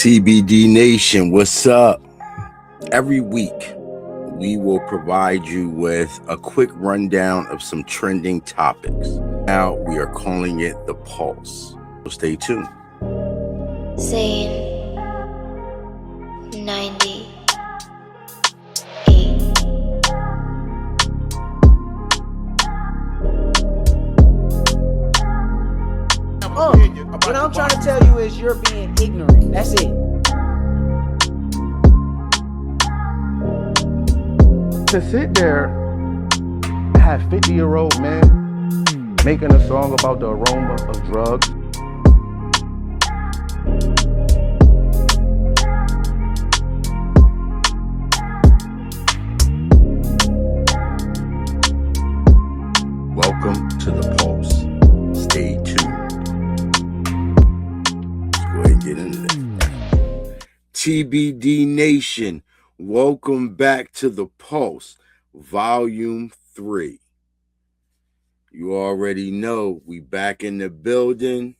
TBD Nation, what's up? Every week, we will provide you with a quick rundown of some trending topics. Now, we are calling it The Pulse. So stay tuned. Zane 98. What I'm trying to tell you is you're being ignorant. That's it. To sit there and have 50-year-old men making a song about the aroma of drugs. Welcome to The Pulse. Stay tuned. Let's go ahead and get into that. TBD Nation, welcome back to The Pulse, Volume 3. You already know we back in the building.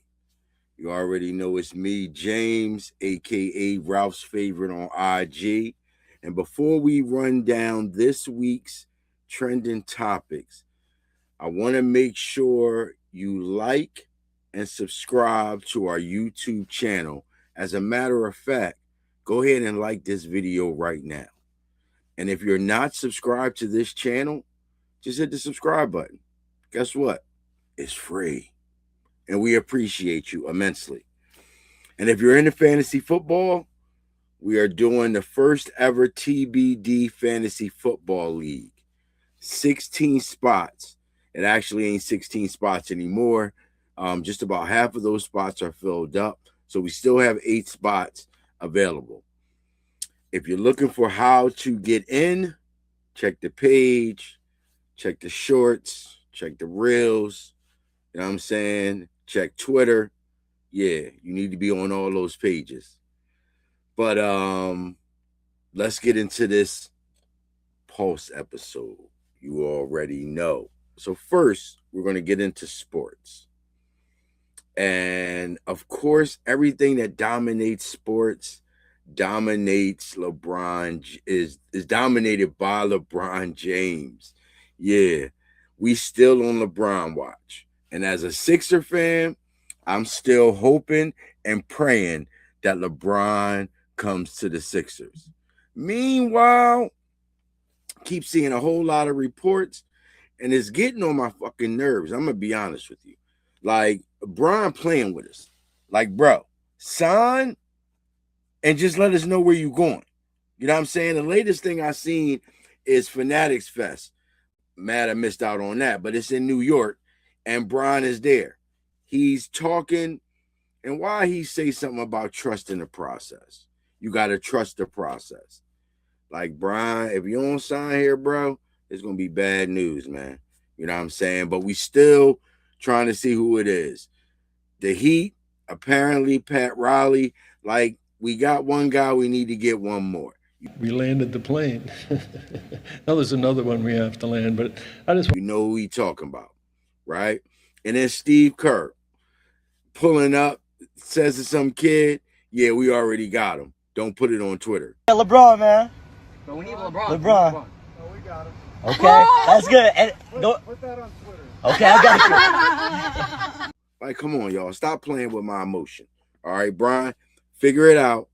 You already know it's me, James, a.k.a. Ralph's Favorite on IG. And before we run down this week's trending topics, I want to make sure you like and subscribe to our YouTube channel. As a matter of fact, go ahead and like this video right now. And if you're not subscribed to this channel, just hit the subscribe button. Guess what? It's free. And we appreciate you immensely. And if you're into fantasy football, we are doing the first ever TBD Fantasy Football League. 16 spots. It actually ain't 16 spots anymore. Just about half of those spots are filled up. So we still have 8 spots available. If you're looking for how to get in, check the page, check the shorts, check the reels, you know what I'm saying? Check Twitter. Yeah, you need to be on all those pages. But let's get into this Pulse episode. You already know. So first, we're going to get into sports. And of course, everything that dominates sports dominates LeBron, is dominated by LeBron James. Yeah, we still on LeBron watch. And as a Sixer fan, I'm still hoping and praying that LeBron comes to the Sixers. Meanwhile, keep seeing a whole lot of reports, and it's getting on my fucking nerves. I'm going to be honest with you. Like, LeBron playing with us. Like, bro, sign and just let us know where you're going. You know what I'm saying? The latest thing I seen is Fanatics Fest. Mad I missed out on that, but it's in New York, and Bron is there. He's talking, and why he say something about trusting the process. You got to trust the process. Like, Bron, if you don't sign here, bro, it's going to be bad news, man. You know what I'm saying? But we still trying to see who it is. The Heat, apparently Pat Riley. Like, we got one guy, we need to get one more. We landed the plane. Now there's another one we have to land, but I just... You know who he talking about, right? And then Steve Kerr pulling up, says to some kid, yeah, we already got him. Don't put it on Twitter. Yeah, LeBron, man. But we need LeBron. LeBron. Oh, we got him. Okay, that's good. And Put that on Twitter. okay, I got you. Like, come on, y'all. Stop playing with my emotion. All right, Brian, figure it out.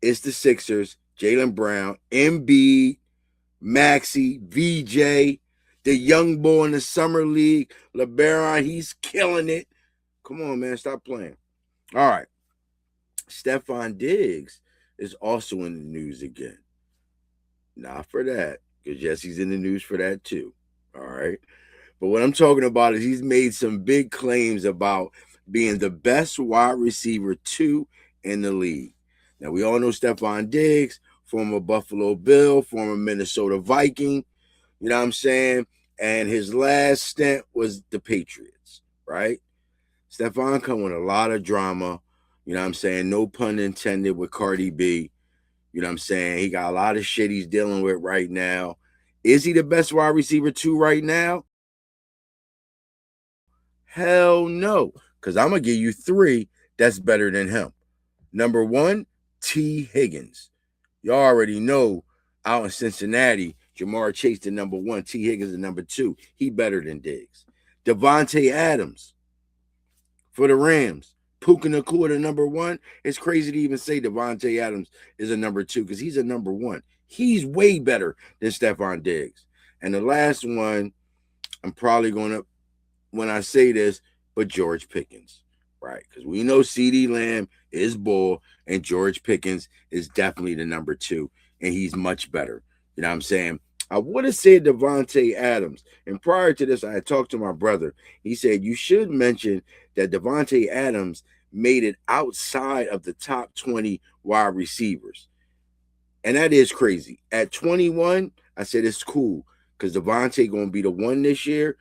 It's the Sixers, Jaylen Brown, Embiid, Maxey, VJ, the young boy in the summer league, LeBron, he's killing it. Come on, man, stop playing. All right. Stefon Diggs is also in the news again. Not for that, because yes, he's in the news for that too. All right. But what I'm talking about is he's made some big claims about being the best wide receiver 2 in the league. Now, we all know Stefon Diggs, former Buffalo Bill, former Minnesota Viking, you know what I'm saying? And his last stint was the Patriots, right? Stefon come with a lot of drama, you know what I'm saying? No pun intended with Cardi B. You know what I'm saying? He got a lot of shit he's dealing with right now. Is he the best wide receiver 2 right now? Hell no. Because I'm going to give you 3 that's better than him. Number 1, T. Higgins. You already know out in Cincinnati, Jamar Chase the number 1, T. Higgins the number 2. He better than Diggs. Devontae Adams for the Rams. Puka Nacua the number 1. It's crazy to even say Devontae Adams is a number 2 because he's a number 1. He's way better than Stefon Diggs. And the last one, I'm probably going to, when I say this, but George Pickens, right? Because we know CeeDee Lamb is bull, and George Pickens is definitely the number 2, and he's much better. You know what I'm saying? I would have said Devontae Adams. And prior to this, I had talked to my brother. He said, you should mention that Devontae Adams made it outside of the top 20 wide receivers. And that is crazy. At 21, I said it's cool because Devontae going to be the 1 this year.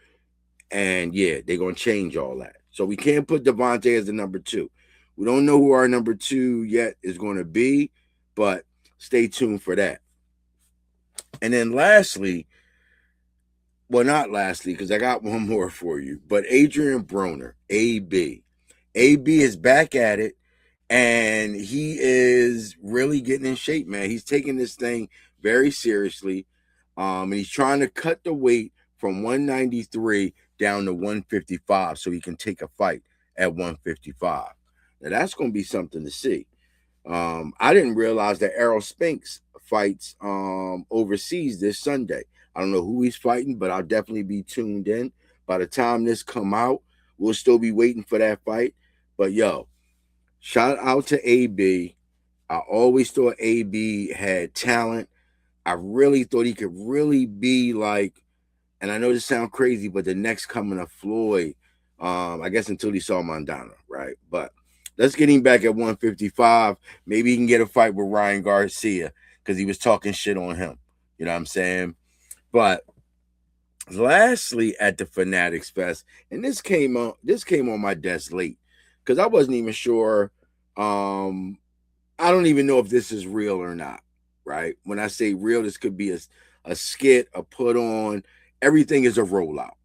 And, yeah, they're going to change all that. So we can't put Devontae as the number 2. We don't know who our number 2 yet is going to be, but stay tuned for that. And then lastly, well, not lastly, because I got one more for you, but Adrian Broner, AB. AB is back at it, and he is really getting in shape, man. He's taking this thing very seriously, and he's trying to cut the weight from 193 down to 155 so he can take a fight at 155. Now, that's going to be something to see. I didn't realize that Errol Spinks fights overseas this Sunday. I don't know who he's fighting, but I'll definitely be tuned in. By the time this come out, we'll still be waiting for that fight. But, yo, shout out to AB. I always thought AB had talent. I really thought he could really be like, and I know this sounds crazy, but the next coming of Floyd, I guess until he saw Mondana, right? But let's get him back at 155. Maybe he can get a fight with Ryan Garcia because he was talking shit on him. You know what I'm saying? But lastly, at the Fanatics Fest, and this came on my desk late because I wasn't even sure. I don't even know if this is real or not, right? When I say real, this could be a skit, a put on. Everything is a rollout.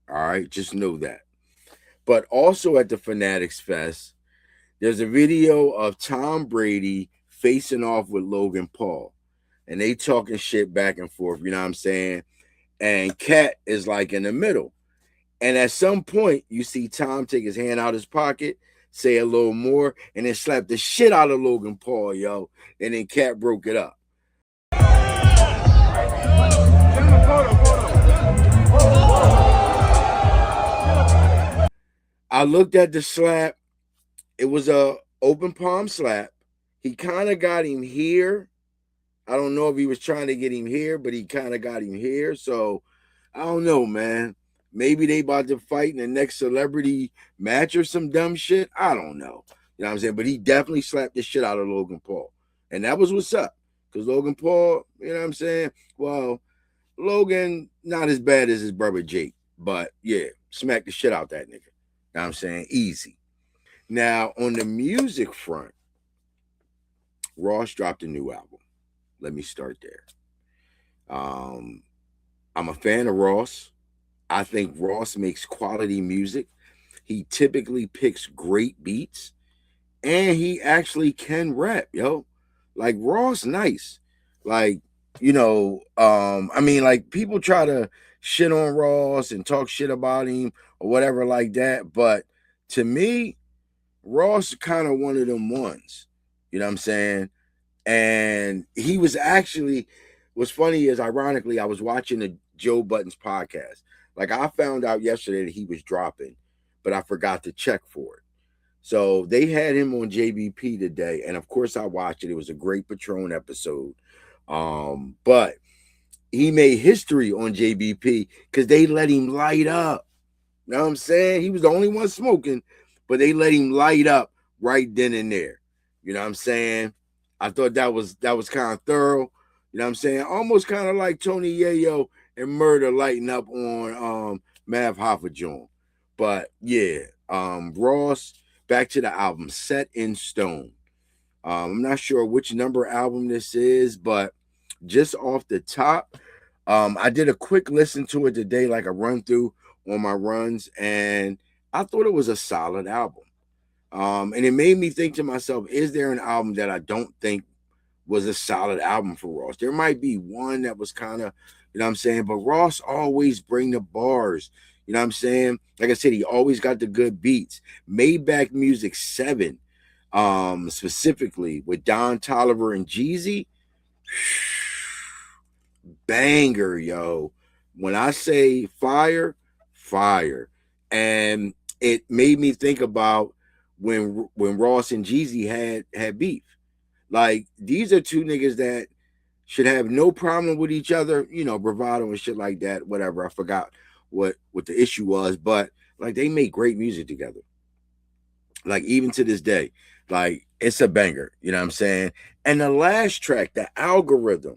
All right, just know that. But also at the Fanatics Fest, there's a video of Tom Brady facing off with Logan Paul. And they talking shit back and forth, you know what I'm saying? And Cat is like in the middle. And at some point, you see Tom take his hand out of his pocket, say a little more, and then slap the shit out of Logan Paul, yo. And then Cat broke it up. I looked at the slap. It was a open palm slap. He kind of got him here. I don't know if he was trying to get him here, but he kind of got him here. So I don't know, man. Maybe they about to fight in the next celebrity match or some dumb shit. I don't know. You know what I'm saying? But he definitely slapped the shit out of Logan Paul. And that was what's up. Because Logan Paul, you know what I'm saying? Well, Logan, not as bad as his brother Jake. But yeah, smack the shit out that nigga. You know what I'm saying? Easy. Now, on the music front, Ross dropped a new album. Let me start there. I'm a fan of Ross. I think Ross makes quality music. He typically picks great beats, and he actually can rap, yo. Like, Ross, nice. Like, you know, I mean, like, people try to shit on Ross and talk shit about him or whatever like that, but to me, Ross kind of one of them ones. You know what I'm saying? And he was actually, what's funny is, ironically, I was watching the Joe Budden's podcast. Like, I found out yesterday that he was dropping, but I forgot to check for it. So they had him on JBP today, and of course I watched it. It was a great Patron episode. But he made history on JBP because they let him light up. You know what I'm saying? He was the only one smoking, but they let him light up right then and there. You know what I'm saying? I thought that was kind of thorough. You know what I'm saying? Almost kind of like Tony Yayo and Murder lighting up on Mav Hoffa joint. But yeah, Ross, back to the album, Set in Stone. I'm not sure which number album this is, but just off the top, I did a quick listen to it today, like a run through on my runs, and I thought it was a solid album. And it made me think to myself, is there an album that I don't think was a solid album for Ross? There might be one that was kind of, you know what I'm saying? But Ross always bring the bars. You know what I'm saying? Like I said, he always got the good beats. Maybach Music 7, specifically with Don Toliver and Jeezy. Banger, yo. When I say fire, fire. And it made me think about when Ross and Jeezy had beef. Like, these are two niggas that should have no problem with each other, you know, bravado and shit like that, whatever. I forgot what the issue was, but like, they make great music together. Like, even to this day, like, it's a banger, you know what I'm saying? And the last track, The Algorithm,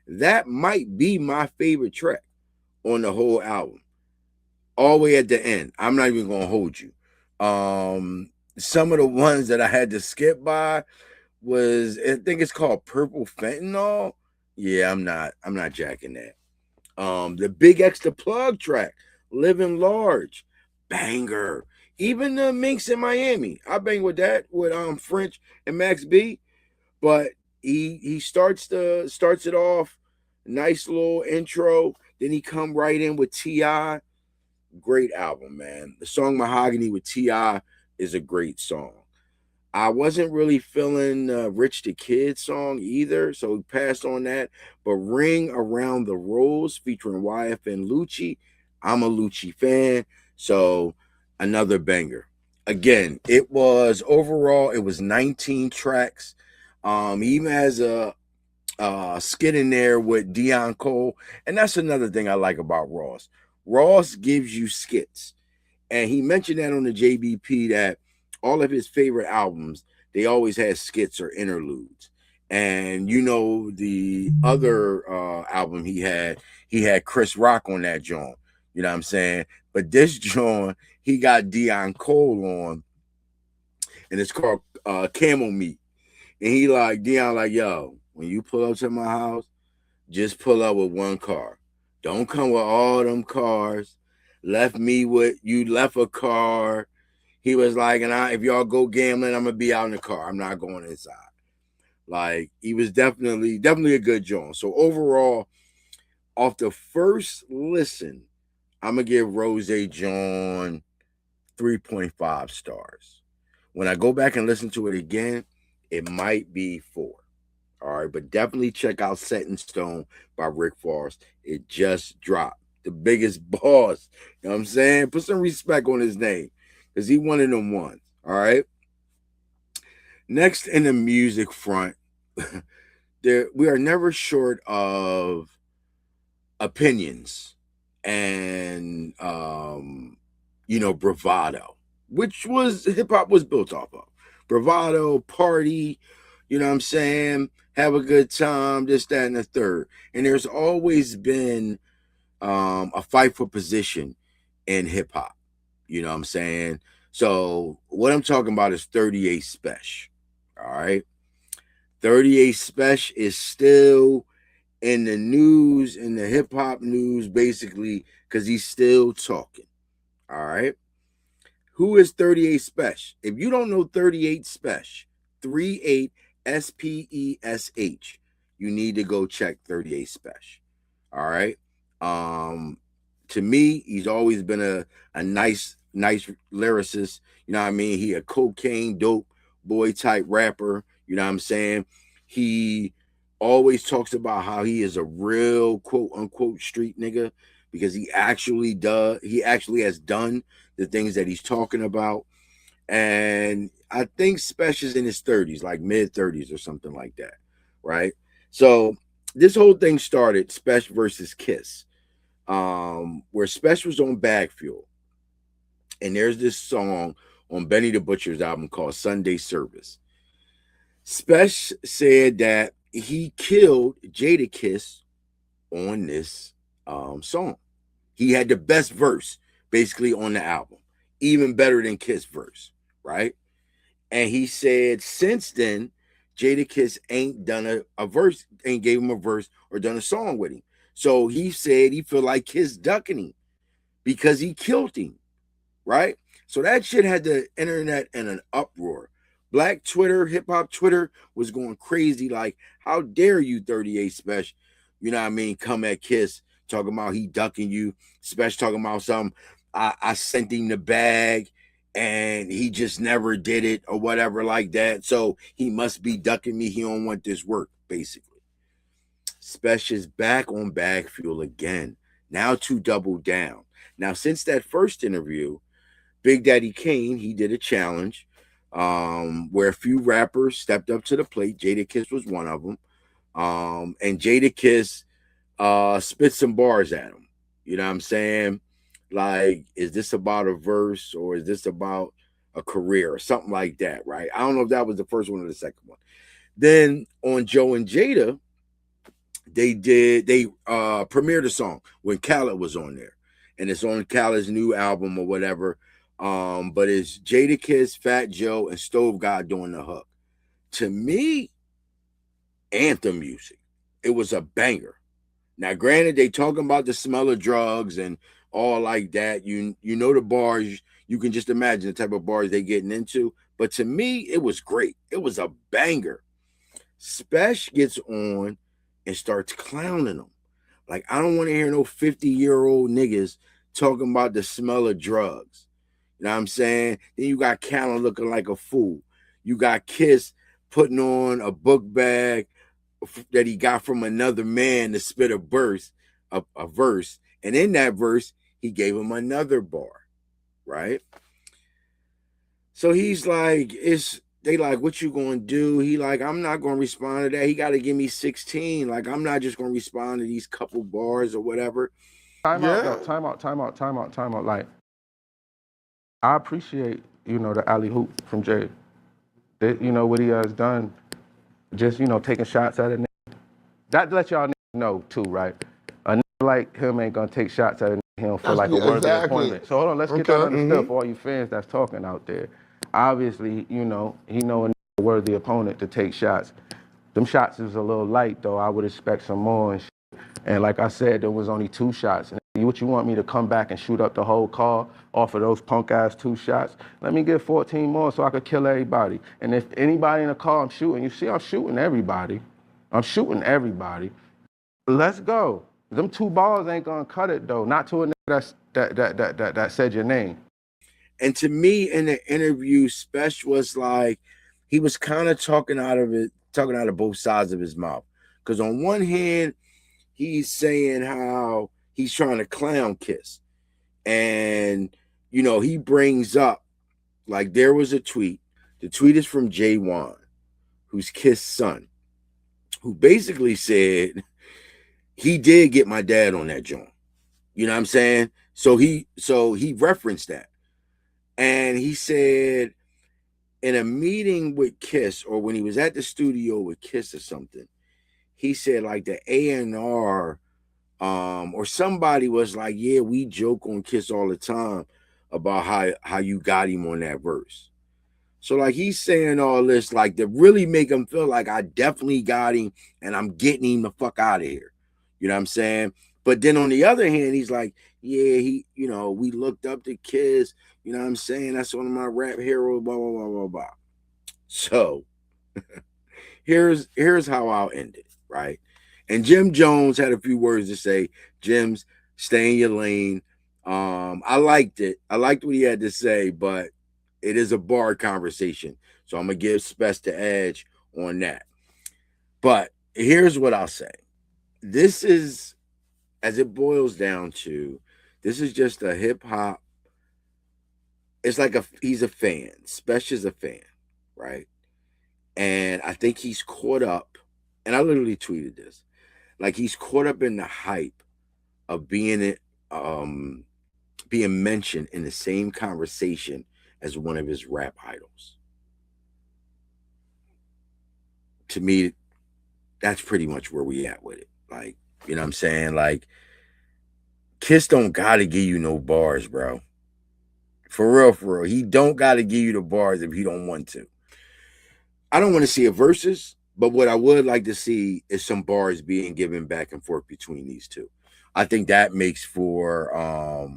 that might be my favorite track on the whole album. All the way at the end. I'm not even gonna hold you. Some of the ones that I had to skip by was, I think it's called Purple Fentanyl. Yeah, I'm not jacking that. The Big X the Plug track, Living Large, banger. Even the Minx in Miami, I bang with that with French and Max B. But he starts it off, nice little intro. Then he come right in with T.I. Great album, man. The song Mahogany with T.I. is a great song. I wasn't really feeling Rich the Kid song either, so we passed on that. But Ring Around the Rose featuring YF and Lucci, I'm a Lucci fan, so another banger. Again, it was 19 tracks. He even has a skit in there with Dion Cole, and that's another thing I like about Ross. Ross gives you skits, and he mentioned that on the JBP that all of his favorite albums, they always had skits or interludes. And you know, the other album he had Chris Rock on that joint. You know what I'm saying? But this joint, he got Dion Cole on, and it's called Camel Meat. And he like, Dion like, yo, when you pull up to my house, just pull up with one car. Don't come with all them cars. Left a car. He was like, if y'all go gambling, I'm gonna be out in the car. I'm not going inside. Like, he was definitely a good joint. So overall, off the first listen, I'm gonna give Rose John 3.5 stars. When I go back and listen to it again, it might be 4. All right, but definitely check out Set in Stone by Rick Ross. It just dropped. The biggest boss. You know what I'm saying? Put some respect on his name, because he one of them ones. All right. Next, in the music front, we are never short of opinions and bravado, which was hip hop was built off of. Bravado, party, you know what I'm saying? Have a good time, this, that, and the third. And there's always been a fight for position in hip hop. You know what I'm saying? So what I'm talking about is 38 Spesh. All right. 38 Spesh is still in the news, in the hip hop news, basically, because he's still talking. All right. Who is 38 Spesh? If you don't know 38 Spesh, 38 SPESH, you need to go check 38 Spesh. All right. To me, he's always been a nice lyricist. You know what I mean? He a cocaine dope boy type rapper. You know what I'm saying? He always talks about how he is a real quote unquote street nigga, because he actually has done the things that he's talking about. And I think Spesh is in his 30s, like mid 30s or something like that, right? So this whole thing started Spesh versus Kiss, where Spesh was on Bag Fuel, and there's this song on Benny the Butcher's album called Sunday Service. Spesh said that he killed Jadakiss on this song. He had the best verse basically on the album, even better than Kiss verse, right? And he said since then, Jadakiss ain't done a verse, ain't gave him a verse or done a song with him. So he said he feel like Kiss ducking him because he killed him, right? So that shit had the internet in an uproar. Black Twitter, hip hop Twitter was going crazy. Like, how dare you, 38 Spesh, you know what I mean, come at Kiss talking about he ducking you. Spesh talking about something. I sent him the bag and he just never did it or whatever like that. So he must be ducking me. He don't want this work, basically. Spesh is back on Bag Fuel again, now to double down. Now, since that first interview, Big Daddy Kane, he did a challenge where a few rappers stepped up to the plate. Jadakiss was one of them. And Jadakiss spit some bars at him. You know what I'm saying? Like, is this about a verse or is this about a career or something like that, right? I don't know if that was the first one or the second one. Then on Joe and Jada, they premiered a song when Khaled was on there. And it's on Khaled's new album or whatever. But it's Jadakiss, Fat Joe, and Stove God doing the hook. To me, anthem music. It was a banger. Now, granted, they talking about the smell of drugs and all like that. You know the bars. You can just imagine the type of bars they getting into. But to me, it was great. It was a banger. Spesh gets on and starts clowning them. Like, I don't want to hear no 50-year-old niggas talking about the smell of drugs. You know what I'm saying? Then you got Callan looking like a fool. You got Kiss putting on a book bag that he got from another man to spit a verse. And in that verse, he gave him another bar, right? So he's like, they like, what you gonna do? He like, I'm not gonna respond to that. He got to give me 16. Like, I'm not just gonna respond to these couple bars or whatever. Time out. Like, I appreciate, the alley hoop from Jay. That, what he has done, just, taking shots at a nigga. That lets y'all know too, right? A nigga like him ain't gonna take shots at a nigga he don't feel like a worthy opponent. So hold on, let's get that understood for all you fans that's talking out there. Obviously, he know a nigga worthy opponent to take shots. Them shots is a little light though. I would expect some more and shit. And like I said, there was only 2 shots. And what you want me to come back and shoot up the whole car off of those punk ass 2 shots? Let me get 14 more so I could kill everybody. And if anybody in the car I'm shooting, you see I'm shooting everybody. Let's go. Them 2 balls ain't gonna cut it though. Not to a nigga that said your name. And to me, in the interview, Spesh was like, he was kind of talking out of both sides of his mouth. Because on one hand, he's saying how he's trying to clown Kiss. And, he brings up, like, there was a tweet. The tweet is from Jay Wan, who's Kiss' son, who basically said he did get my dad on that joint. You know what I'm saying? So he referenced that. And he said in a meeting with Kiss, or when he was at the studio with Kiss or something, he said like the A&R or somebody was like, yeah, we joke on Kiss all the time about how you got him on that verse. So like he's saying all this like to really make him feel like I definitely got him and I'm getting him the fuck out of here. You know what I'm saying? But then on the other hand, he's like, yeah, we looked up to Kiss. You know what I'm saying? That's one of my rap heroes, blah, blah, blah, blah, blah. So here's how I'll end it, right? And Jim Jones had a few words to say. Jim's, stay in your lane. I liked it. I liked what he had to say, but it is a bar conversation. So I'm going to give Spesh the edge on that. But here's what I'll say. This is, as it boils down to, this is just a hip-hop. It's like he's a fan. Spesh is a fan, right? And I think he's caught up, and I literally tweeted this, like he's caught up in the hype of being mentioned in the same conversation as one of his rap idols. To me, that's pretty much where we at with it. Like, you know what I'm saying? Like, Kiss don't gotta give you no bars, bro. For real. He don't gotta give you the bars if he don't want to. I don't want to see a versus, but what I would like to see is some bars being given back and forth between these two. I think that makes for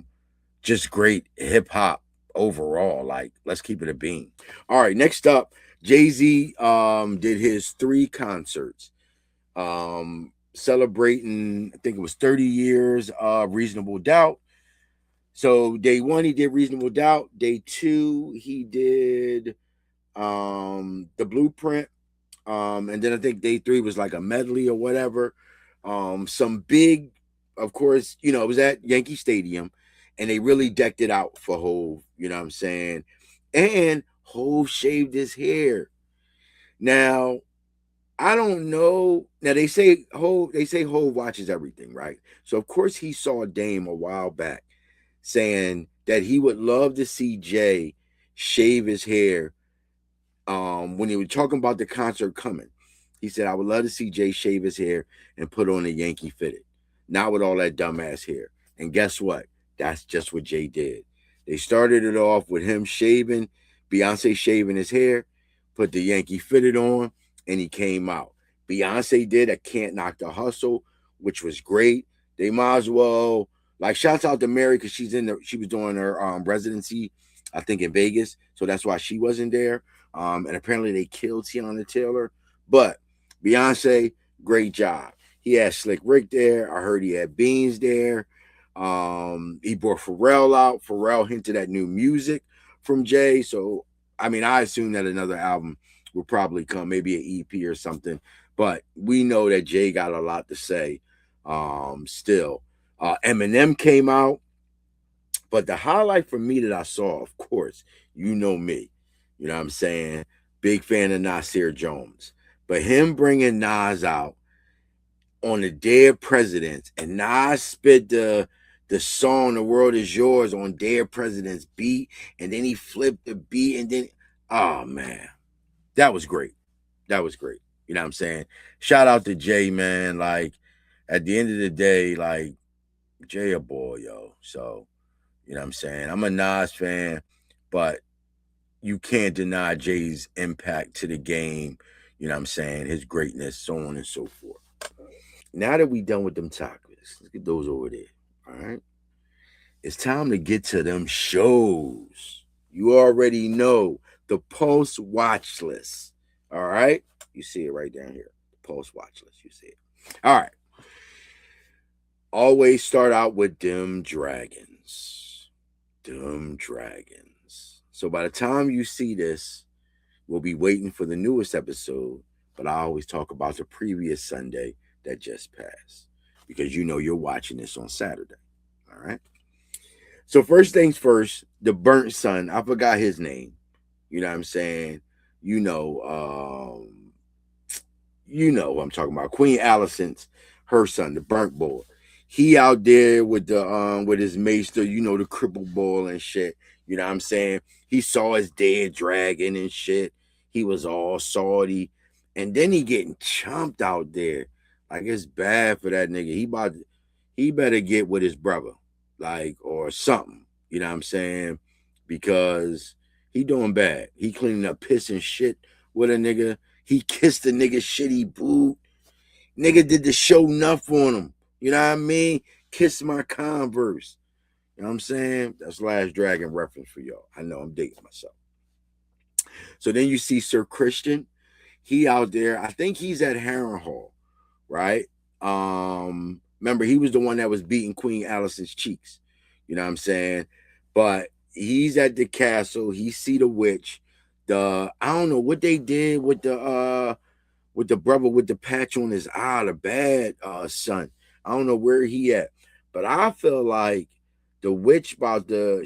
just great hip hop overall. Like, let's keep it a bean. All right, next up, Jay-Z did his 3 concerts. Celebrating, I think it was 30 years of Reasonable Doubt. So day 1 he did Reasonable Doubt. Day 2 he did The Blueprint. And then I think day 3 was like a medley or whatever. Some big, of course, you know, it was at Yankee Stadium, and they really decked it out for Hove, you know what I'm saying? And Hove shaved his hair. Now, I don't know. Now they say Hove watches everything, right? So of course he saw Dame a while back saying that he would love to see Jay shave his hair. When he was talking about the concert coming, he said, I would love to see Jay shave his hair and put on a Yankee fitted, not with all that dumbass hair. And guess what? That's just what Jay did. They started it off with him shaving, Beyonce shaving his hair, put the Yankee fitted on, and he came out. Beyonce did a Can't Knock the Hustle, which was great. They might as well, like, shouts out to Mary because she was doing her residency, I think, in Vegas. So that's why she wasn't there. And apparently they killed Tiana Taylor. But Beyonce, great job. He had Slick Rick there. I heard he had Beans there. He brought Pharrell out. Pharrell hinted at new music from Jay. So, I mean, I assume that another album will probably come, maybe an EP or something. But we know that Jay got a lot to say still. Eminem came out. But the highlight for me that I saw, of course, you know me. You know what I'm saying? Big fan of Nasir Jones. But him bringing Nas out on the Dead Presidents, and Nas spit the song "The World Is Yours" on Dead Presidents beat, and then he flipped the beat, and then, oh man, that was great. That was great. You know what I'm saying? Shout out to Jay, man. Like, at the end of the day, like, Jay a boy, yo. So, you know what I'm saying? I'm a Nas fan, but you can't deny Jay's impact to the game. You know what I'm saying? His greatness, so on and so forth. Now that we done with them topics, let's get those over there. All right. It's time to get to them shows. You already know the Pulse watch list. All right. You see it right down here. The Pulse watch list. You see it. All right. Always start out with them dragons. Them dragons. So by the time you see this, we'll be waiting for the newest episode. But I always talk about the previous Sunday that just passed, because you know you're watching this on Saturday. All right. So first things first, the burnt son. I forgot his name. You know what I'm saying? You know who I'm talking about. Queen Allison's, her son, the burnt boy. He out there with the with his maester, you know, the cripple ball and shit. You know what I'm saying? He saw his dead dragon and shit. He was all salty. And then he getting chomped out there. Like, it's bad for that nigga. He better get with his brother. Like, or something. You know what I'm saying? Because he doing bad. He cleaning up piss and shit with a nigga. He kissed the nigga shitty boot. Nigga did the show enough on him. You know what I mean? Kiss my Converse. You know what I'm saying? That's Last Dragon reference for y'all. I know I'm dating myself. So then you see Sir Christian. He out there. I think he's at Harrenhal, right? Remember, he was the one that was beating Queen Allison's cheeks. You know what I'm saying? But he's at the castle. He see the witch. I don't know what they did with the brother with the patch on his eye, the bad son. I don't know where he at. But I feel like the witch about to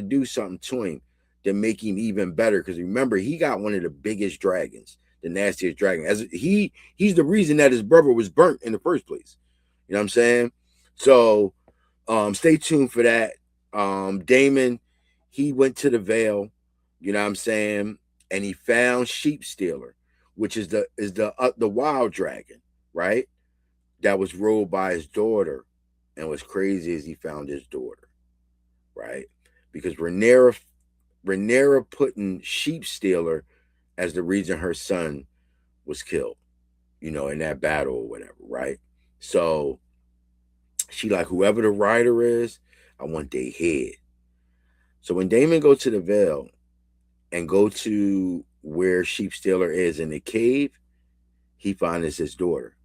do something to him to make him even better. Because remember, he got one of the biggest dragons, the nastiest dragon. As he's the reason that his brother was burnt in the first place. You know what I'm saying? So stay tuned for that. Damon, he went to the Vale, you know what I'm saying, and he found Sheep Stealer, which is the wild dragon, right? That was ruled by his daughter. And what's crazy is he found his daughter, right? Because Rhaenyra putting Sheep Stealer as the reason her son was killed, you know, in that battle or whatever, right? So she like, whoever the writer is, I want their head. So when Damon go to the Veil and go to where Sheep Stealer is in the cave, he finds his daughter.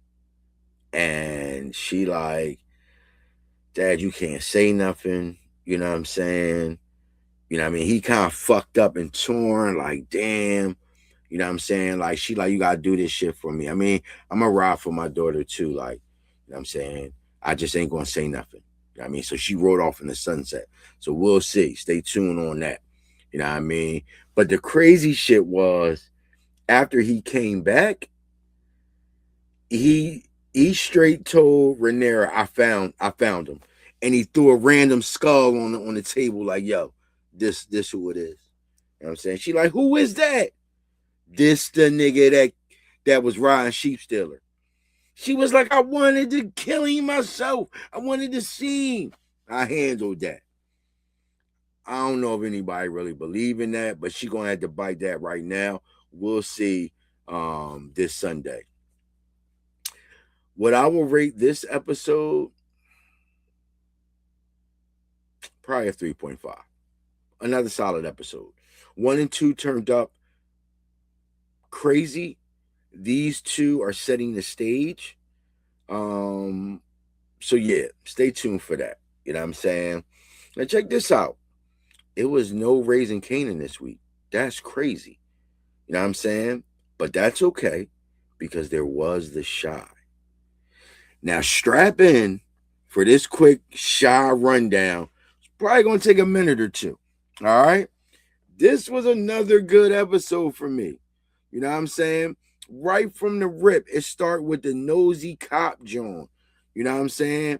And she like, Dad, you can't say nothing. You know what I'm saying? You know what I mean? He kind of fucked up and torn, like, damn. You know what I'm saying? Like, she like, you got to do this shit for me. I mean, I'm going to ride for my daughter, too. Like, you know what I'm saying? I just ain't going to say nothing. You know what I mean? So she rode off in the sunset. So we'll see. Stay tuned on that. You know what I mean? But the crazy shit was, after he came back, he straight told Rhaenyra, I found him. And he threw a random skull on the table, like, yo, this who it is. You know what I'm saying? She like, who is that? This the nigga that was riding Sheep Stealer. She was like, I wanted to kill him myself. I wanted to see him. I handled that. I don't know if anybody really believe in that, but she gonna have to bite that right now. We'll see this Sunday. What I will rate this episode, probably a 3.5. Another solid episode. 1 and 2 turned up crazy. These two are setting the stage. So yeah, stay tuned for that. You know what I'm saying? Now check this out. It was no Raising Canaan this week. That's crazy. You know what I'm saying? But that's okay, because there was the Shy. Now strap in for this quick Shy rundown. It's probably going to take a minute or two. All right? This was another good episode for me. You know what I'm saying? Right from the rip, it started with the nosy cop John. You know what I'm saying?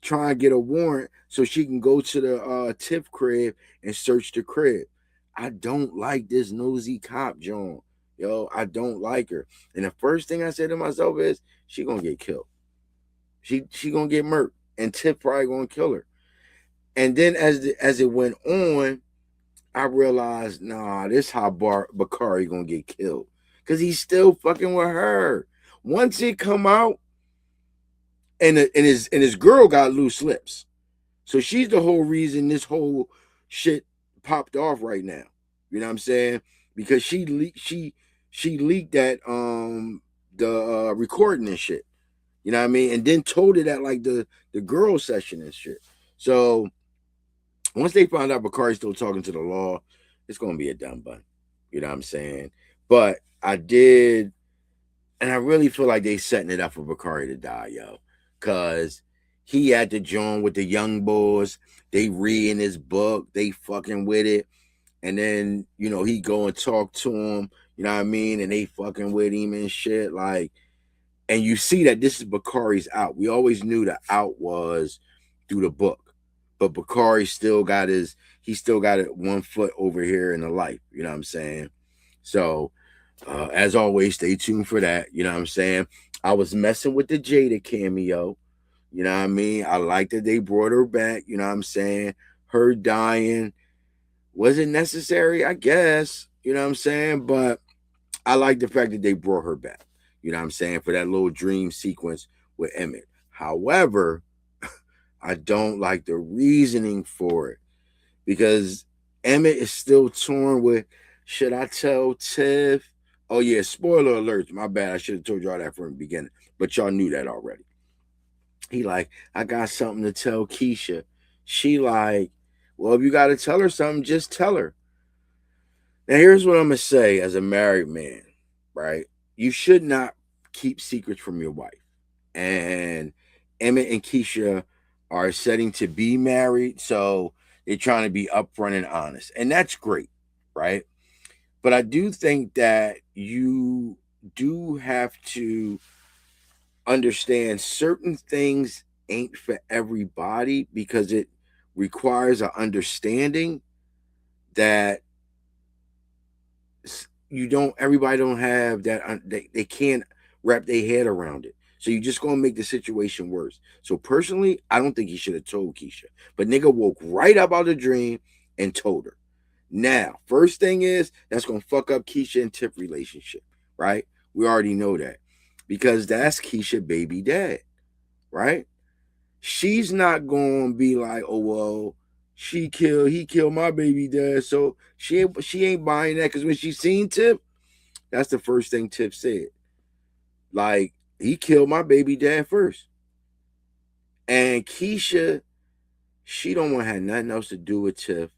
Trying to get a warrant so she can go to the Tiff crib and search the crib. I don't like this nosy cop John. Yo, I don't like her. And the first thing I said to myself is, she gonna get killed. She gonna get murked. And Tiff probably gonna kill her. And then as it went on, I realized, nah, this how Bakari gonna get killed. Because he's still fucking with her. Once it come out, and his girl got loose lips. So she's the whole reason this whole shit popped off right now. You know what I'm saying? Because she leaked that the recording and shit. You know what I mean? And then told it at like the girl session and shit. So once they found out Bakari's still talking to the law, it's gonna be a dumb bun. You know what I'm saying? But I did, and I really feel like they setting it up for Bakari to die, yo. Cause he had to join with the young boys. They reading his book, they fucking with it. And then, you know, he go and talk to him, you know what I mean? And they fucking with him and shit. Like, and you see that this is Bakari's out. We always knew the out was through the book. But Bakari still got it 1 foot over here in the life. You know what I'm saying? So as always, stay tuned for that. You know what I'm saying? I was messing with the Jada cameo. You know what I mean? I like that they brought her back. You know what I'm saying? Her dying. Was it necessary? I guess. You know what I'm saying? But I like the fact that they brought her back. You know what I'm saying? For that little dream sequence with Emmett. However, I don't like the reasoning for it. Because Emmett is still torn with, should I tell Tiff? Oh, yeah, spoiler alert. My bad. I should have told y'all that from the beginning. But y'all knew that already. He like, I got something to tell Keisha. She like, well, if you got to tell her something, just tell her. Now, here's what I'm going to say as a married man, right? You should not keep secrets from your wife. And Emmett and Keisha are setting to be married, so they're trying to be upfront and honest. And that's great, right? But I do think that you do have to understand certain things ain't for everybody, because it requires an understanding that everybody don't have that. They can't wrap their head around it. So you're just going to make the situation worse. So personally, I don't think he should have told Keisha. But nigga woke right up out of the dream and told her. Now, first thing is, that's going to fuck up Keisha and Tip relationship, right? We already know that. Because that's Keisha baby dad, right? She's not going to be like, oh, well, he killed my baby dad. So she ain't buying that, because when she seen Tip, that's the first thing Tip said. Like, he killed my baby dad first. And Keisha, she don't want to have nothing else to do with Tiff.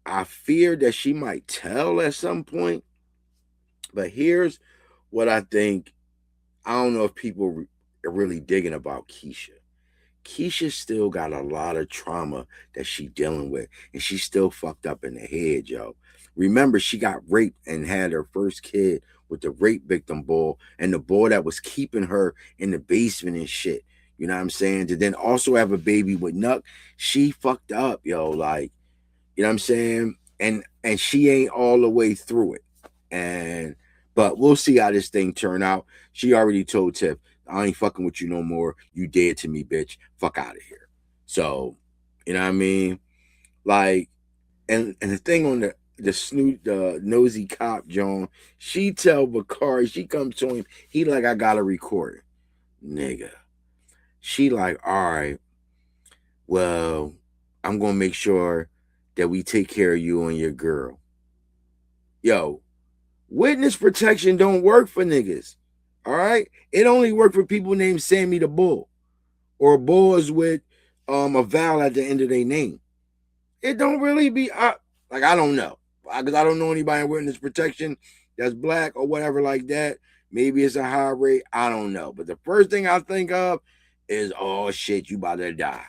I fear that she might tell at some point. But here's what I think. I don't know if people are really digging about Keisha. Keisha still got a lot of trauma that she dealing with, and she's still fucked up in the head, yo. Remember, she got raped and had her first kid with the rape victim boy, and the boy that was keeping her in the basement and shit. You know what I'm saying? To then also have a baby with Nuck. She fucked up, yo. Like, you know what I'm saying? And she ain't all the way through it. But we'll see how this thing turn out. She already told Tiff, I ain't fucking with you no more. You dead to me, bitch. Fuck out of here. So, you know what I mean? Like, and the thing on the nosy cop, John, she tell Bakari, she comes to him, he like, I got a recording. Nigga. She like, all right, well, I'm gonna make sure that we take care of you and your girl. Yo, witness protection don't work for niggas. All right? It only work for people named Sammy the Bull, or bulls with a vowel at the end of their name. It don't really be like, I don't know. Because I don't know anybody in witness protection that's black or whatever like that. Maybe it's a high rate. I don't know. But the first thing I think of is, oh shit, you about to die.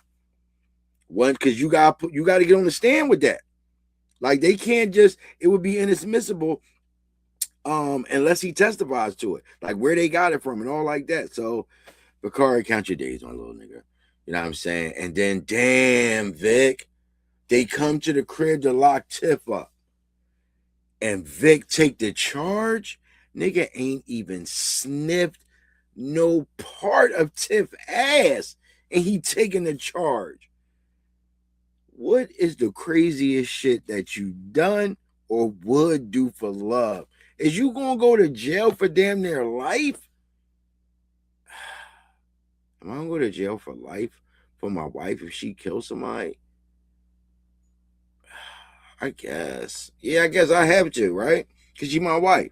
One, because you got to get on the stand with that. Like, they can't just, it would be inadmissible unless he testifies to it, like where they got it from and all like that. So, Bakari, count your days, my little nigga. You know what I'm saying? And then, damn, Vic, they come to the crib to lock Tiff up, and Vic take the charge. Nigga ain't even sniffed no part of Tiff ass, and he taking the charge. What is the craziest shit that you done or would do for love? Is you gonna go to jail for damn near life? Am I gonna go to jail for life for my wife if she kills somebody? I guess. Yeah, I guess I have to, right? Because she's my wife.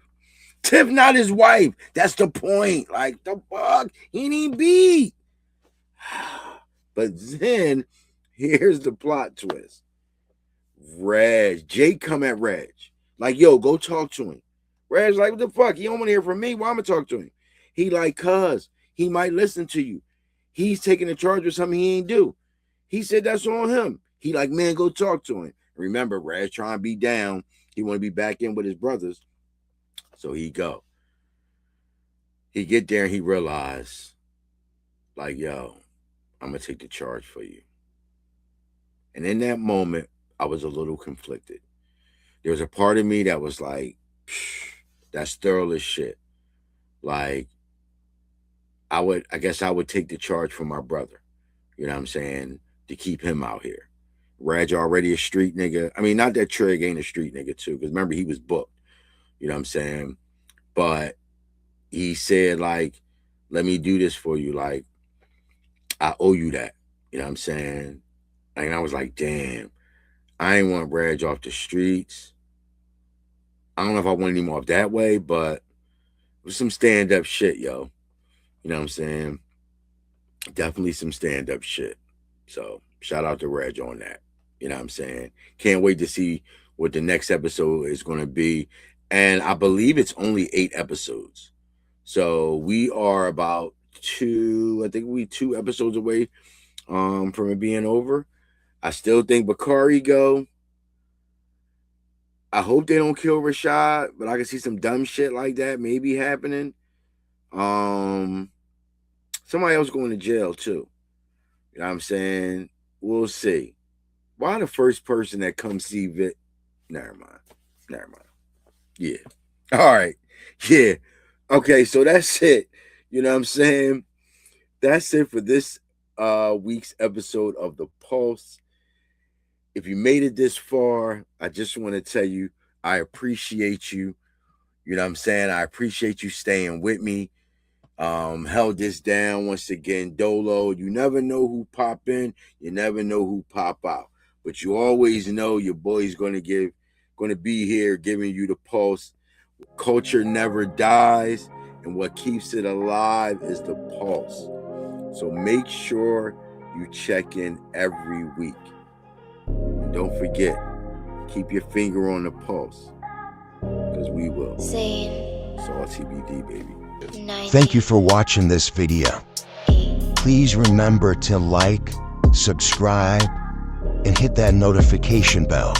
Tiff not his wife. That's the point. Like, the fuck? He ain't beat. But then, here's the plot twist. Jake come at Reg. Like, yo, go talk to him. Reg's like, what the fuck? He don't want to hear from me. Why am I talk to him? He like, cuz he might listen to you. He's taking the charge of something he ain't do. He said that's on him. He like, man, go talk to him. Remember, Reg trying to be down. He want to be back in with his brothers. So he go. He get there and he realize, like, yo, I'm going to take the charge for you. And in that moment, I was a little conflicted. There was a part of me that was like, that's thorough as shit. Like, I guess I would take the charge for my brother. You know what I'm saying? To keep him out here. Reg already a street nigga. I mean, not that Trig ain't a street nigga too, because remember, he was booked. You know what I'm saying? But he said, like, let me do this for you. Like, I owe you that. You know what I'm saying? And I was like, damn, I ain't want Reg off the streets. I don't know if I wanted him off that way, but it was some stand-up shit, yo. You know what I'm saying? Definitely some stand-up shit. So shout out to Reg on that. You know what I'm saying? Can't wait to see what the next episode is going to be. And I believe it's only 8 episodes. So we are about 2 episodes away from it being over. I still think Bakari go. I hope they don't kill Rashad, but I can see some dumb shit like that maybe happening. Somebody else going to jail too. You know what I'm saying? We'll see. Why the first person that comes see Vic? Never mind. Yeah. All right. Yeah. Okay, so that's it. You know what I'm saying? That's it for this week's episode of The Pulse. If you made it this far, I just want to tell you, I appreciate you. You know what I'm saying? I appreciate you staying with me. Held this down once again. Dolo, you never know who pop in. You never know who pop out. But you always know your boy's going to be here giving you the pulse. Culture never dies, and what keeps it alive is the pulse. So make sure you check in every week. And don't forget, keep your finger on the pulse, because we will. It's all TBD, baby. Thank you for watching this video. Please remember to like, subscribe, and hit that notification bell.